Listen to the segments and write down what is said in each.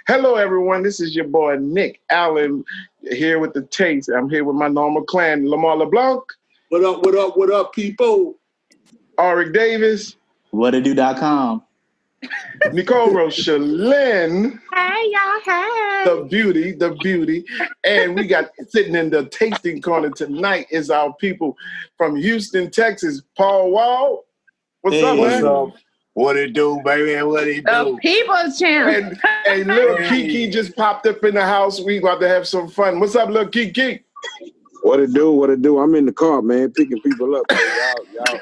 Hello, everyone. This is your boy, Nic Allen, here with the Taste. I'm here with my normal clan, Lumar LaBlanc. What up, what up, what up, people? Alric Davis. Whatado.com. Nicole Rhocherlyn. Hey, y'all. Hey. The beauty. And we got sitting in the tasting corner tonight is our people from Houston, Texas, Paul Wall. What's up, man? What's up? What it do, baby? What it do? The People's Champ. And Lil Keke just popped up in the house. We about to have some fun. What's up, Lil Keke? What it do? What it do? I'm in the car, man, picking people up. Y'all.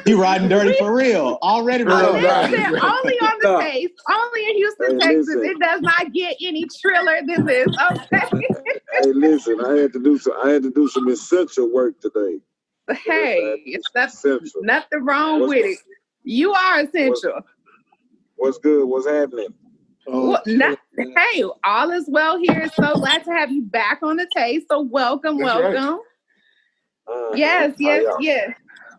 You riding dirty for real. Already riding dirty. Listen, only on the Taste. Only in Houston, Texas. Listen. It does not get any triller than this. Okay. Hey, listen, I had to do some essential work today. Hey, that's nothing wrong with it. You are essential. What's good? What's happening? Hey, all is well here. So glad to have you back on the Taste. So welcome. Right. Yes.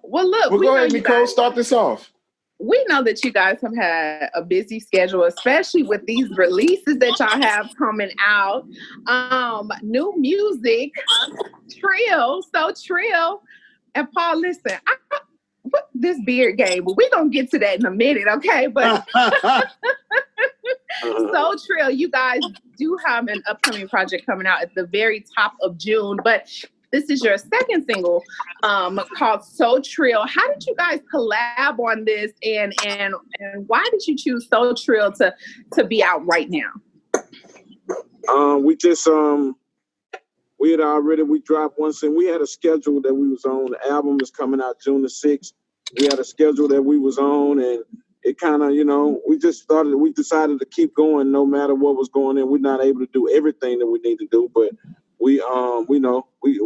Well, look. Well, go ahead, Nicole. Start this off. We know that you guys have had a busy schedule, especially with these releases that y'all have coming out. New music, Trill. So Trill. And Paul, listen, this beard game, but we're going to get to that in a minute, okay? But So Trill, you guys do have an upcoming project coming out at the very top of June, but this is your second single called So Trill. How did you guys collab on this, and why did you choose So Trill to be out right now? We dropped one single. We had a schedule that we was on. The album is coming out June the 6th. We had a schedule that we was on, and it kind of, we decided to keep going no matter what was going on. We're not able to do everything that we need to do, but we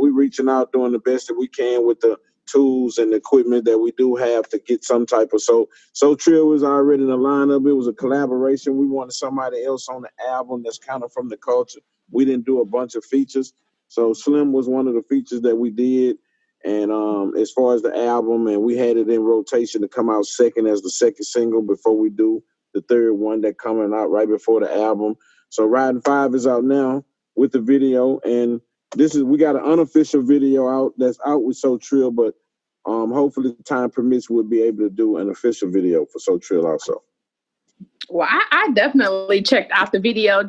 reaching out, doing the best that we can with the tools and the equipment that we do have to get some type of So Trill was already in the lineup. It was a collaboration. We wanted somebody else on the album that's kind of from the culture. We didn't do a bunch of features. So Slim was one of the features that we did. And as far as the album, and we had it in rotation to come out second as the second single before we do the third one that coming out right before the album. So Riding 5 is out now with the video, and we got an unofficial video out that's out with So Trill, but hopefully the time permits, we'll be able to do an official video for So Trill also. Well, I definitely checked out the video,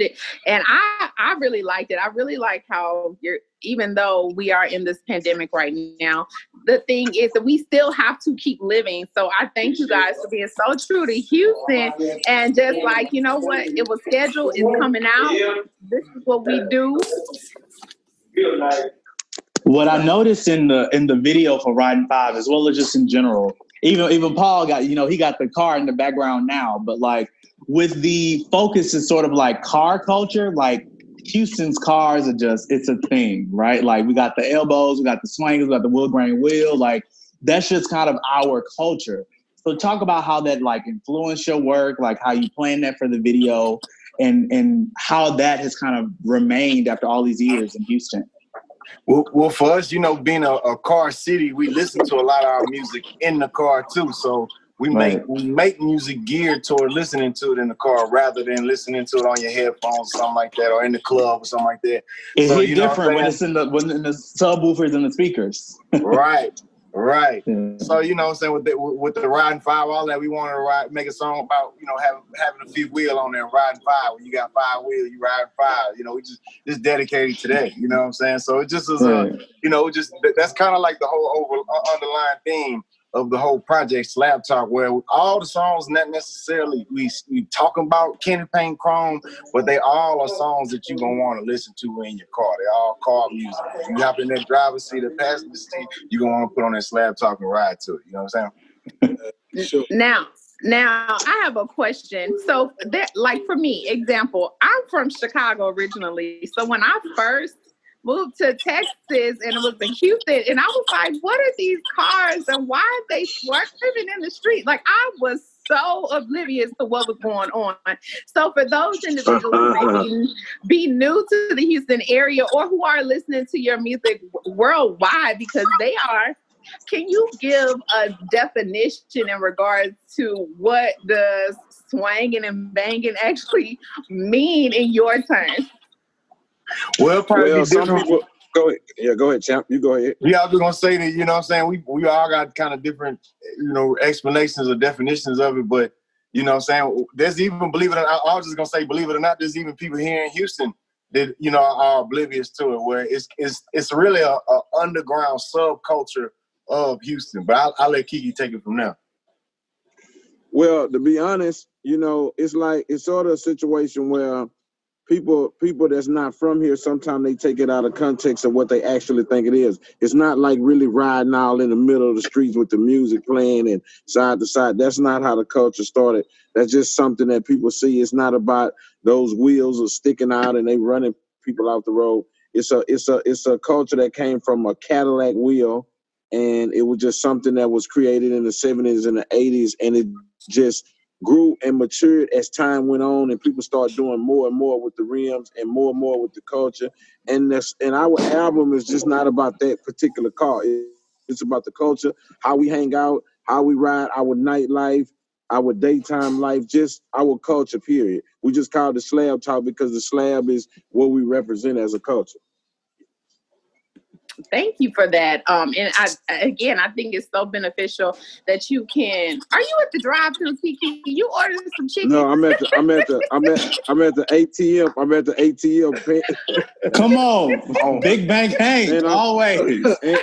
and I really liked it. I really like how even though we are in this pandemic right now, the thing is that we still have to keep living. So I thank you guys for being so true to Houston, and just like, you know what, it was scheduled, it's coming out. This is what we do. What I noticed in the video for Riding 5, as well as just in general, even Paul got, he got the car in the background now, but like with the focus is sort of like car culture, like Houston's cars are it's a thing, right? Like we got the elbows, we got the swingers, we got the wood grain wheel, like that's just kind of our culture. So talk about how that like influenced your work, like how you planned that for the video, and how that has kind of remained after all these years in Houston. Well, for us, being a car city, we listen to a lot of our music in the car too. So we make music geared toward listening to it in the car rather than listening to it on your headphones or something like that, or in the club or something like that. It's different when it's in the subwoofers and the speakers. Right. Yeah. So what I'm saying, with the Riding 5, all that, we wanted to make a song about having a fifth wheel on there, riding 5. When you got 5 wheels, you ride 5. We just dedicated to that. You know what I'm saying? So it just is that's kind of like the whole underlying theme of the whole project, Slab Talk, where all the songs not necessarily we talking about Candy Paint Chrome, but they all are songs that you're gonna want to listen to in your car. They're all car music. If you hop in that driver's seat or passenger seat, you're gonna want to put on that Slab Talk and ride to it. You know what I'm saying? Sure. Now I have a question. So like for me, example, I'm from Chicago originally. So when I first moved to Texas and it was in Houston, and I was like, what are these cars and why are they swerving in the street? Like I was so oblivious to what was going on. So for those individuals who may be new to the Houston area or who are listening to your music worldwide, because they are, can you give a definition in regards to what does swanging and banging actually mean in your terms? Well, probably be some different. people go ahead. Yeah, go ahead, champ. You go ahead. Yeah, I was gonna say that, you know what I'm saying? We all got kind of different, explanations or definitions of it, but you know what I'm saying? There's even, believe it or not, I was just gonna say, believe it or not, there's even people here in Houston that, are oblivious to it, where it's really a underground subculture of Houston. But I'll let Keke take it from there. Well, to be honest, it's sort of a situation where people that's not from here, sometimes they take it out of context of what they actually think it is. It's not like really riding out in the middle of the streets with the music playing and side to side. That's not how the culture started. That's just something that people see. It's not about those wheels are sticking out and they running people off the road. It's a culture that came from a Cadillac wheel, and it was just something that was created in the 70s and the 80s, and it just grew and matured as time went on, and people started doing more and more with the rims and more with the culture. And our album is just not about that particular car. It's about the culture, how we hang out, how we ride, our nightlife, our daytime life, just our culture, period. We just call it the Slab Talk because the slab is what we represent as a culture. Thank you for that. And I think it's so beneficial that you can. Are you at the drive-thru, Keke? You ordered some chicken? No, I'm at the ATM. I'm at the ATM. Come on, Big Bank Hank, always. The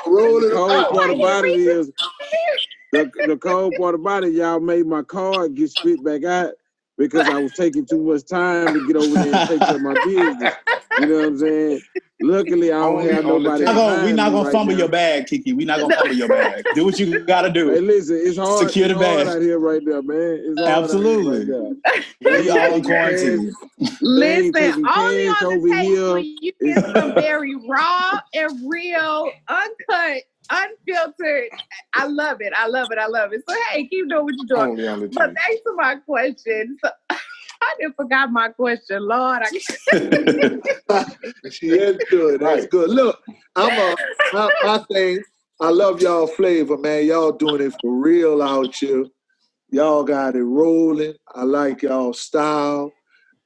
cold part about it is the cold part about it. Y'all made my card get spit back out because I was taking too much time to get over there and take care of my business. You know what I'm saying? Luckily, I don't have nobody. We're not gonna fumble your bag, Keke. We're not gonna fumble your bag. Do what you gotta do. Hey, listen, it's hard. Secure the bag out here right now, man. It's hard absolutely. Right now. We all in quarantine. Listen, only on the table you get some very raw and real, uncut, unfiltered. I love it. So hey, keep doing what you're doing. But back to my question. So, I done forgot my question, Lord. She is good. That's good. Look, my thing, I love y'all flavor, man. Y'all doing it for real out here. Y'all got it rolling. I like y'all style.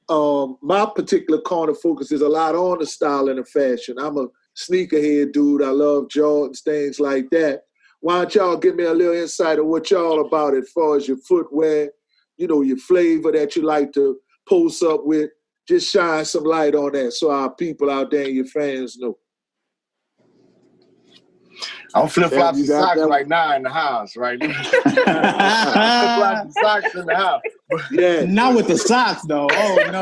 My particular corner focus is a lot on the style and the fashion. I'm a sneakerhead dude. I love Jordans, things like that. Why don't y'all give me a little insight of what y'all about as far as your footwear, your flavor that you like to post up with. Just shine some light on that so our people out there and your fans know. I'm flip-flops and socks right now in the house, right now. Flip-flops and socks in the house. Yeah. Not with the socks, though. Oh, no.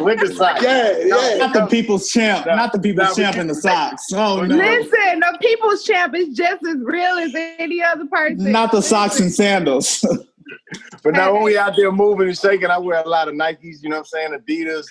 With the socks. Yeah. Not the people's champ. Not the people's champ in the socks. Oh, no. Listen, the people's champ is just as real as any other person. Not the socks and sandals. But now when we out there moving and shaking, I wear a lot of Nikes, you know what I'm saying, Adidas,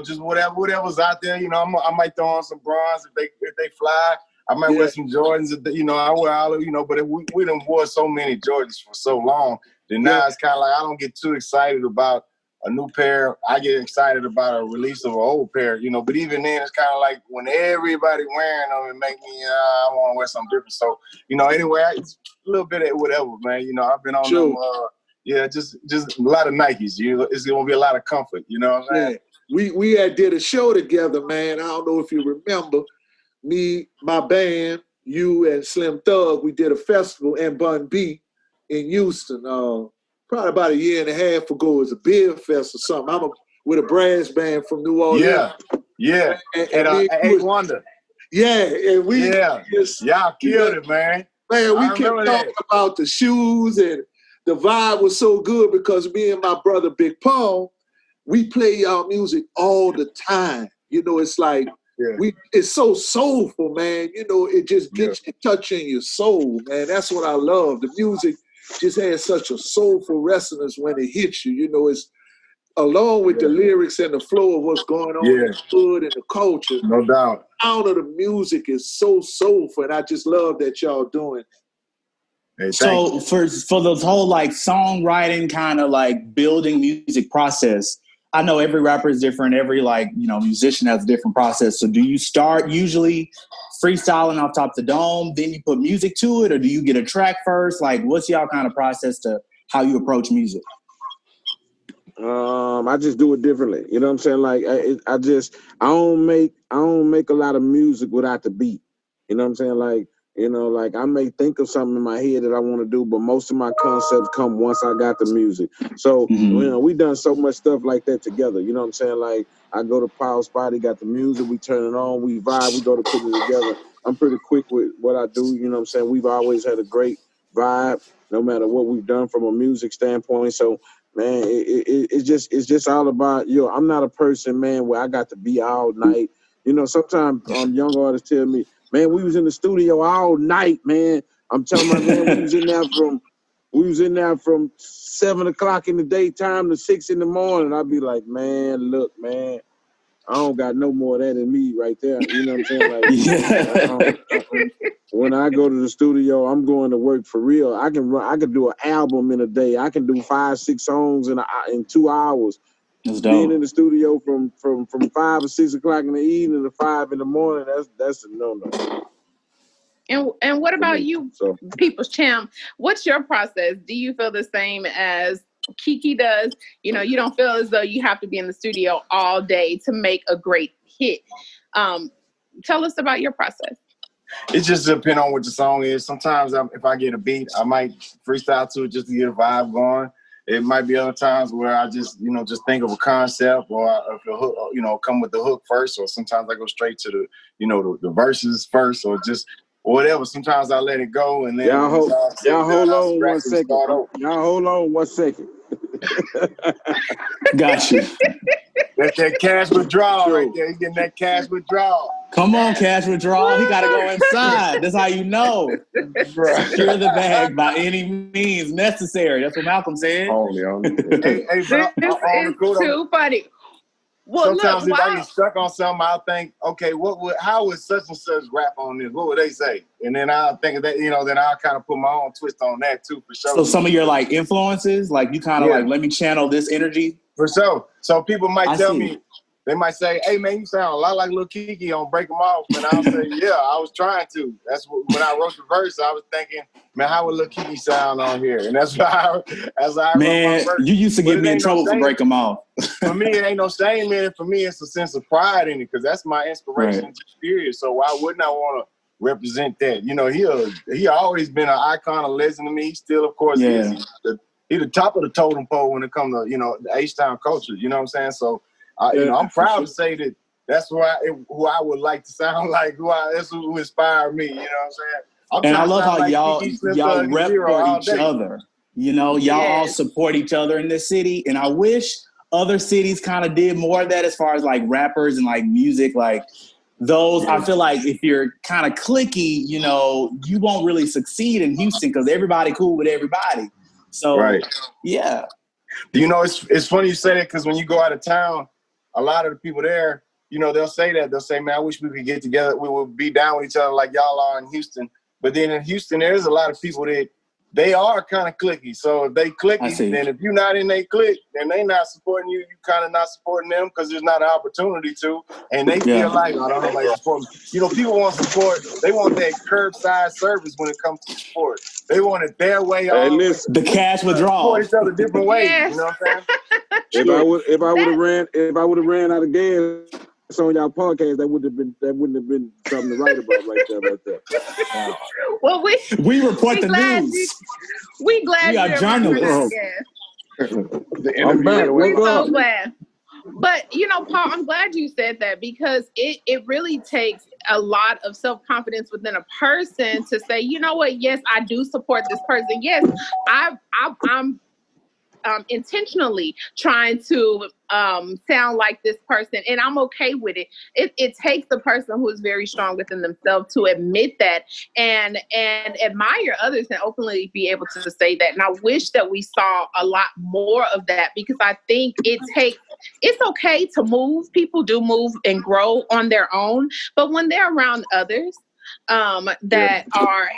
just whatever's out there, I might throw on some bronze if they fly. I might wear some Jordans, I wear all of, but we done wore so many Jordans for so long that now it's kind of like I don't get too excited about a new pair. I get excited about a release of an old pair, but even then it's kind of like when everybody wearing them, it make me, I want to wear something different. So, anyway, it's a little bit of whatever, man. I've been on them, just a lot of Nikes. It's going to be a lot of comfort, you know what I'm saying? Yeah. We had did a show together, man. I don't know if you remember. Me, my band, you and Slim Thug, we did a festival in Bun B in Houston. Probably about a year and a half ago. It was a beer fest or something. I'm with a brass band from New Orleans. Yeah. And Eight Wonder. Yeah, and we y'all killed it, man. Man, we kept talking about the shoes, and the vibe was so good because me and my brother Big Paul, we play y'all music all the time. It's like it's so soulful, man. It just gets you touching your soul, man. That's what I love. The music just has such a soulful resonance when it hits you. It's along with the lyrics and the flow of what's going on in the hood and the culture. No doubt. The sound of the music is so soulful, and I just love that y'all doing. Hey, so for this whole songwriting kind of building music process, I know every rapper is different. Every musician has a different process. So do you start usually freestyling off top the dome, then you put music to it, or do you get a track first? What's y'all kind of process to how you approach music? I just do it differently. You know what I'm saying? Like I don't make a lot of music without the beat. You know what I'm saying? Like, you know, like I may think of something in my head that I want to do, but most of my concepts come once I got the music. So, you know, we done so much stuff like that together. You know what I'm saying? Like I go to Paul's spot, he got the music, we turn it on, we vibe, we go to put it together. I'm pretty quick with what I do. You know what I'm saying? We've always had a great vibe, no matter what we've done from a music standpoint. So, man, it's just all about, I'm not a person, man, where I got to be all night. You know, sometimes young artists tell me, man, we was in the studio all night, man. I'm telling my man, we was in there from 7 o'clock in the daytime to 6 in the morning. I'd be like, man, look, man, I don't got no more of that in me right there. You know what I'm saying? Like, when I go to the studio, I'm going to work for real. I can do an album in a day. I can do 5-6 songs in 2 hours. That's dope. Being in the studio from 5 or 6 o'clock in the evening to 5 in the morning, that's a no-no. And what about you, People's Champ? What's your process? Do you feel the same as Keke does? You know, you don't feel as though you have to be in the studio all day to make a great hit. Tell us about your process. It just depends on what the song is. Sometimes if I get a beat, I might freestyle to it just to get a vibe going. It might be other times where I just think of a concept, or if the hook, come with the hook first, or sometimes I go straight to the verses first, or just whatever. Sometimes I let it go, and then y'all hold on 1 second. Y'all hold on 1 second. Got you. That's that cash withdrawal right there. He's getting that cash withdrawal. Come on, cash withdrawal. He got to go inside. That's how you know. Secure the bag by any means necessary. That's what Malcolm said. Hey, this is too funny. Well, sometimes if I get stuck on something, I'll think, okay, how would such and such rap on this? What would they say? And then I'll think of that, then I'll kind of put my own twist on that too, for sure. So some of your like influences, like you kind of like, let me channel this energy. For sure. So people might tell me, they might say, hey man, you sound a lot like Lil Keke on Break 'Em Off. And I'll say, yeah, I was trying to. That's when I wrote the verse, I was thinking, man, how would Lil Keke sound on here? And that's why I wrote my verse. You used to get me in trouble for Break 'Em Off. For me, it ain't no shame in it. For me, it's a sense of pride in it, because that's my inspiration, period. So why wouldn't I want to represent that? He always been an icon, a legend to me. He still, of course, is. He's the top of the totem pole when it comes to, the H-Town culture. You know what I'm saying? So, I'm proud to say that that's who I would like to sound like. That's who inspired me. You know what I'm saying? And I love how y'all rep for each other. Y'all all support each other in this city. And I wish other cities kind of did more of that as far as like rappers and like music. Like those, I feel like if you're kind of cliquey, you won't really succeed in Houston because everybody cool with everybody. So, yeah. It's funny you say that, because when you go out of town, a lot of the people there, they'll say that. They'll say, man, I wish we could get together. We would be down with each other like y'all are in Houston. But then in Houston, there's a lot of people that they are kind of cliquey. So if they cliquey, then if you're not in their clique, then they not supporting you. You kind of not supporting them because there's not an opportunity to. And they feel like, I don't know, like support. People want support. They want that curbside service when it comes to support. They want it their way. The cash withdrawal. Support each other different ways. You know what I'm saying? If I would have ran out of gas on y'all podcast, that wouldn't have been something to write about right there. Wow. Well, we report the news. We glad are journalists. We're so glad. But Paul, I'm glad you said that, because it really takes a lot of self-confidence within a person to say, you know what, yes, I do support this person. Yes, I'm intentionally trying to sound like this person, and I'm okay with it. It takes a person who is very strong within themselves to admit that and admire others and openly be able to say that. And I wish that we saw a lot more of that, because I think it's okay to move. People do move and grow on their own, but when they're around others, that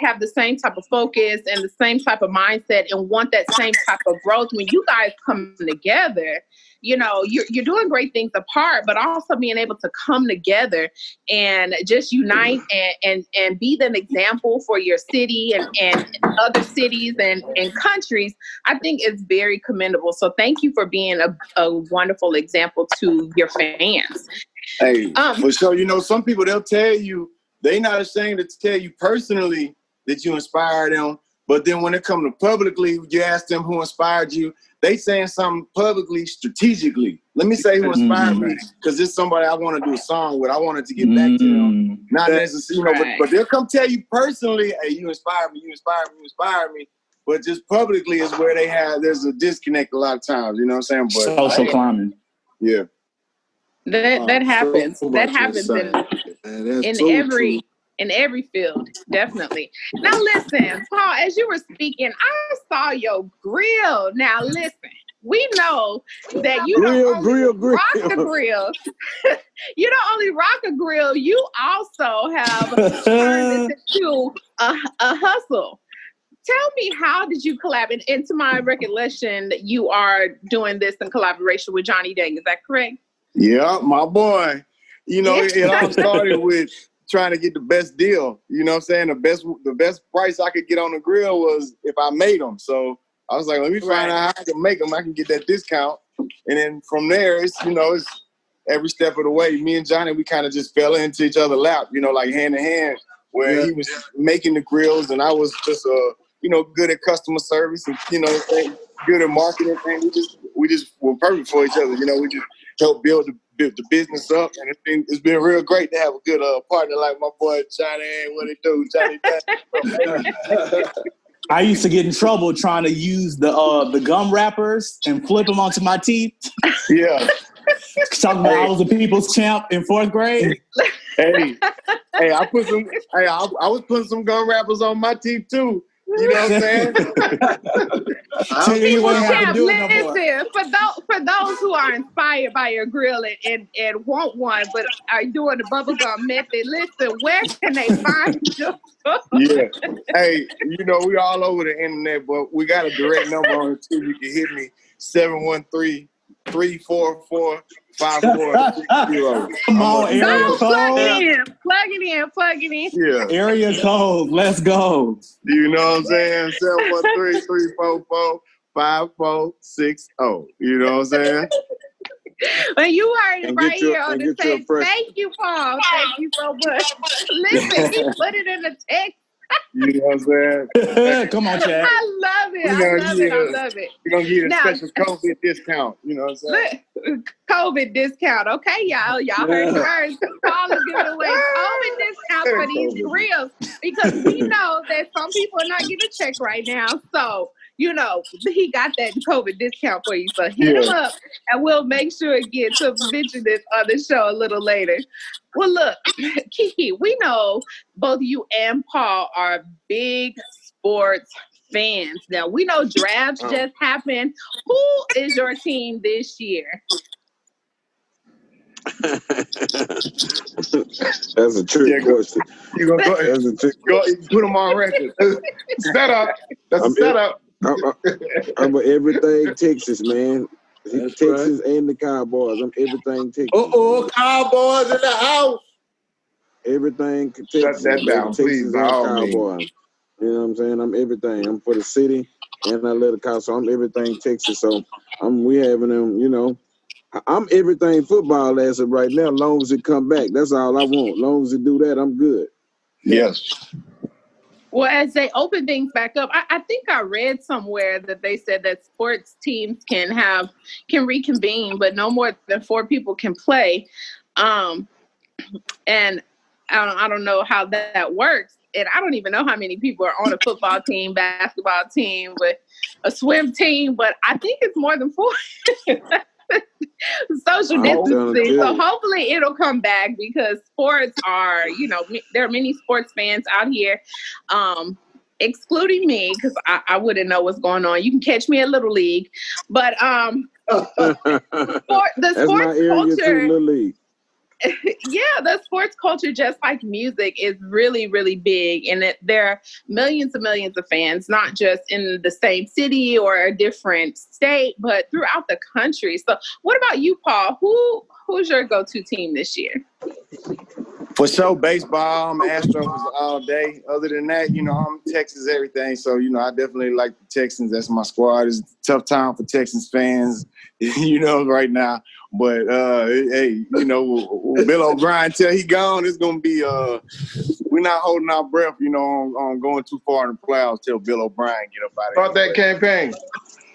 have the same type of focus and the same type of mindset and want that same type of growth. When you guys come together, you know, you're doing great things apart, but also being able to come together and just unite and be an example for your city and other cities and countries, I think it's very commendable. So thank you for being a wonderful example to your fans. Hey, for sure. You know, some people, they'll tell you, they not ashamed to tell you personally that you inspired them. But then when it comes to publicly, you ask them who inspired you, they saying something publicly, strategically. Let me say who inspired me, because it's somebody I want to do a song with. I wanted to get back to them. Not necessarily, you know, but they'll come tell you personally, hey, you inspired me, you inspired me, you inspired me. But just publicly is where there's a disconnect a lot of times, you know what I'm saying? But social climbing. Yeah. That happens. So that happens in every field, definitely. Now listen, Paul, as you were speaking, I saw your grill. Now listen, we know that you don't only rock the grill. You don't only rock a grill, you also have turned this into a hustle. Tell me, how did you collab? And to my recollection, you are doing this in collaboration with Johnny Dang. Is that correct? Yeah, my boy. You know, it all started with trying to get the best deal. You know what I'm saying? The best price I could get on the grill was if I made them. So I was like, let me find out how I can make them. I can get that discount. And then from there, it's every step of the way. Me and Johnny, we kind of just fell into each other's lap, you know, like hand in hand, where he was making the grills and I was just, good at customer service and, good at marketing. And we just were perfect for each other. You know, we just helped build the business up, and it's been real great to have a good partner like my boy Johnny. What it do, Johnny? I used to get in trouble trying to use the gum wrappers and flip them onto my teeth. Yeah, talking about I was a people's champ in 4th grade. Hey, I was putting some gum wrappers on my teeth too. You know what I'm saying? Listen, for those who are inspired by your grill and want one, but are doing the bubblegum method, listen, where can they find you? Yeah. Hey, we all over the internet, but we got a direct number on it too. You can hit me 713-344-5460. Come on, area code. Plug it in. Yeah. Area code. Let's go. You know what I'm saying? 713-344-5460. You know what I'm saying? Well, you heard it right here on the tape. Thank you, Paul. Thank you so much. Listen, he put it in the text. You know what I'm saying? Come on, Chad. I love it. I love it. We're going to give you a special COVID discount. You know what I'm saying? COVID discount. Okay, y'all. Y'all heard the words. Paul is giving away COVID discounts for these grills because we know that some people are not getting a check right now. So, he got that COVID discount for you. So hit him up and we'll make sure it gets to mention this on the show a little later. Well, look, Keke, we know both you and Paul are big sports fans. Now, we know drafts just happened. Who is your team this year? That's a trick question. You gonna go ahead. Put them on record. Setup. That's a setup. I'm everything Texas, man. Texas and the Cowboys. I'm everything Texas. Cowboys in the house. Everything Texas. Shut that down, please. Cowboys. You know what I'm saying? I'm everything. I'm for the city and I live the cow, so I'm everything Texas. So we having them, I'm everything football as of right now, long as it come back. That's all I want. Long as it do that, I'm good. Yes. Well, as they open things back up, I think I read somewhere that they said that sports teams can reconvene, but no more than 4 people can play. And I don't know how that works. And I don't even know how many people are on a football team, basketball team, with a swim team, but I think it's more than 4. Social distancing. So hopefully it'll come back because sports are, there are many sports fans out here, excluding me because I wouldn't know what's going on. You can catch me at Little That's League, but the sports my area culture. too, Little League. Yeah, the sports culture, just like music, is really, really big. And there are millions and millions of fans, not just in the same city or a different state, but throughout the country. So what about you, Paul? Who's your go-to team this year? For sure, baseball. I'm Astros all day. Other than that, I'm Texas everything. So, I definitely like the Texans. That's my squad. It's a tough time for Texans fans, right now. But, hey, Bill O'Brien, till he gone, it's going to be we're not holding our breath, on going too far in the playoffs till Bill O'Brien get up out of here. About that campaign.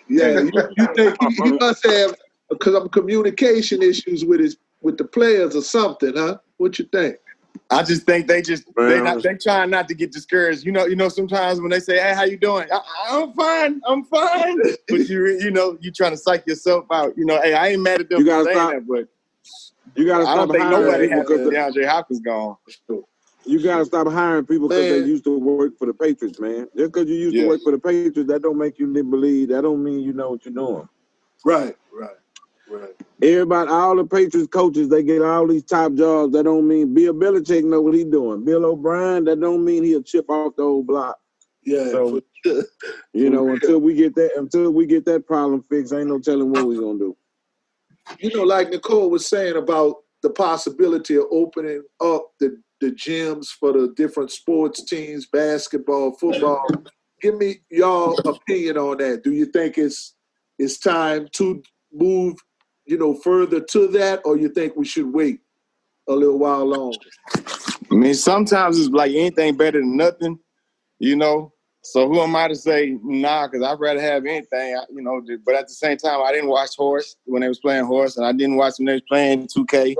Yeah, you think he must have some communication issues with the players or something, huh? What you think? I just think they trying not to get discouraged. Sometimes when they say, "Hey, how you doing?" I'm fine. But you trying to psych yourself out. Hey, I ain't mad at them for saying that, but you gotta stop. I don't think nobody has because DeAndre Hopkins gone. You gotta stop hiring people because they used to work for the Patriots, man. Just because you used to work for the Patriots, that don't make you believe. That don't mean you know what you're doing. Right. Everybody, all the Patriots coaches, they get all these top jobs. That don't mean Bill Belichick know what he's doing. Bill O'Brien, that don't mean he'll chip off the old block. Yeah. So, until we get that problem fixed, ain't no telling what we're gonna do. Like Nicole was saying about the possibility of opening up the gyms for the different sports teams, basketball, football. Give me y'all opinion on that. Do you think it's time to move, further to that, or you think we should wait a little while longer? I mean, sometimes it's like anything better than nothing, So who am I to say nah? Because I'd rather have anything, But at the same time, I didn't watch horse when they was playing horse, and I didn't watch when they was playing 2K.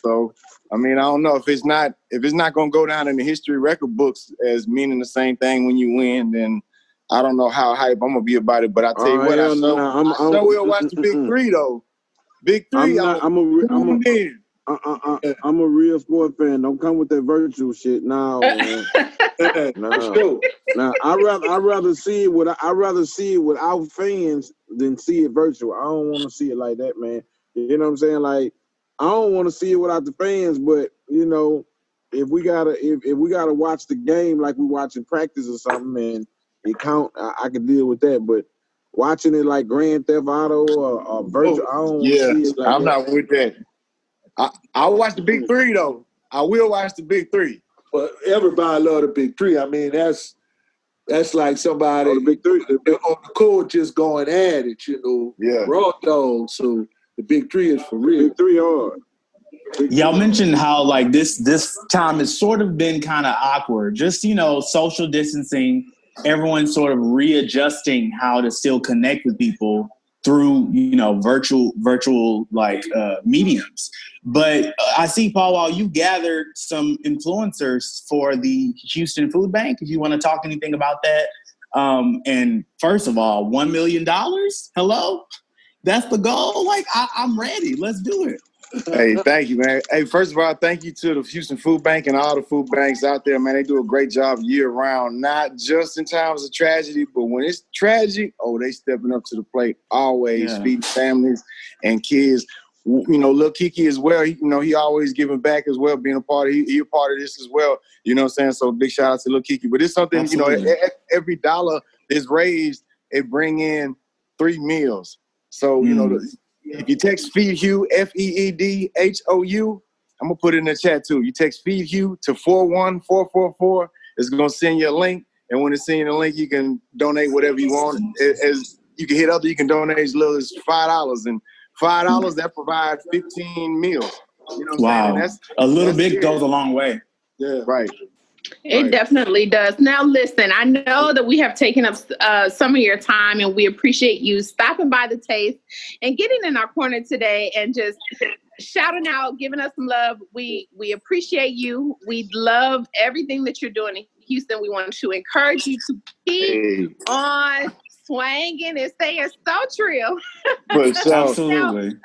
So I mean, I don't know if it's not going to go down in the history record books as meaning the same thing when you win, then I don't know how hype I'm gonna be about it. But I tell you what, I sure will watch the Big Three though. Big Three. I'm a real sports fan. Don't come with that virtual shit now. No. Now I'd rather see it without fans than see it virtual. I don't want to see it like that, man. You know what I'm saying? Like, I don't want to see it without the fans, but if we gotta watch the game like we watching practice or something, and it count, I can deal with that. But watching it like Grand Theft Auto or virtual, I don't want to see it like that. I'm not with that. I'll watch the Big Three though. I will watch the Big Three. Well, everybody love the Big Three. I mean, that's like somebody the Big Three on the court just going at it, raw dog. So the Big Three is for real. Big Three hard. Y'all mentioned how like this time has sort of been kind of awkward. Just social distancing, everyone sort of readjusting how to still connect with people through virtual like mediums. But I see, Paul, Wall, you gathered some influencers for the Houston Food Bank. If you want to talk anything about that, and first of all, $1 million. Hello, that's the goal. Like I'm ready. Let's do it. Hey, thank you, man. Hey, first of all, thank you to the Houston Food Bank and all the food banks out there, man. They do a great job year round, not just in times of tragedy, but when it's tragic, they stepping up to the plate, always feeding families and kids. Lil Keke as well, he always giving back as well, being a part of, he a part of this as well. You know what I'm saying? So big shout out to Lil Keke. But it's something, Absolutely. Every dollar is raised, it bring in 3 meals. So, if you text Feed Hugh, FEEDHOU, I'm going to put it in the chat too. You text Feed Hugh to 41444. It's going to send you a link. And when it's sending you a link, you can donate whatever you want. As you can hit up, you can donate as little as $5. And $5, that provides 15 meals. You know what I'm saying? A little bit goes a long way. Yeah. Right. It definitely does. Now, listen, I know that we have taken up some of your time, and we appreciate you stopping by the Taste and getting in our corner today and just shouting out, giving us some love. We appreciate you. We love everything that you're doing in Houston. We want to encourage you to keep on swanging and staying so trill. Absolutely.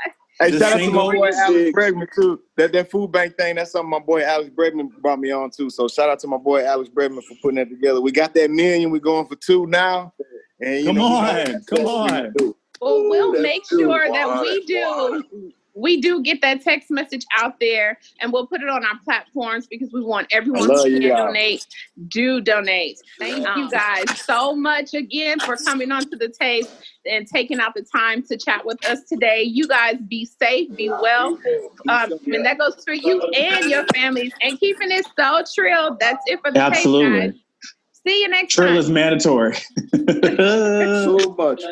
Hey, shout out to my boy Alex Bregman too. That food bank thing, that's something my boy Alex Bregman brought me on too. So shout out to my boy Alex Bregman for putting that together. We got that $1 million. We're going for 2 now. And come on. Well, we'll make sure that we do we do get that text message out there, and we'll put it on our platforms because we want everyone who can donate. Do donate. Thank you guys so much again for coming onto the taste and taking out the time to chat with us today. You guys be safe, be well. And that goes for you and your families. And keeping it so trill. That's it for the taste, guys. See you next time. Trill is mandatory. So much.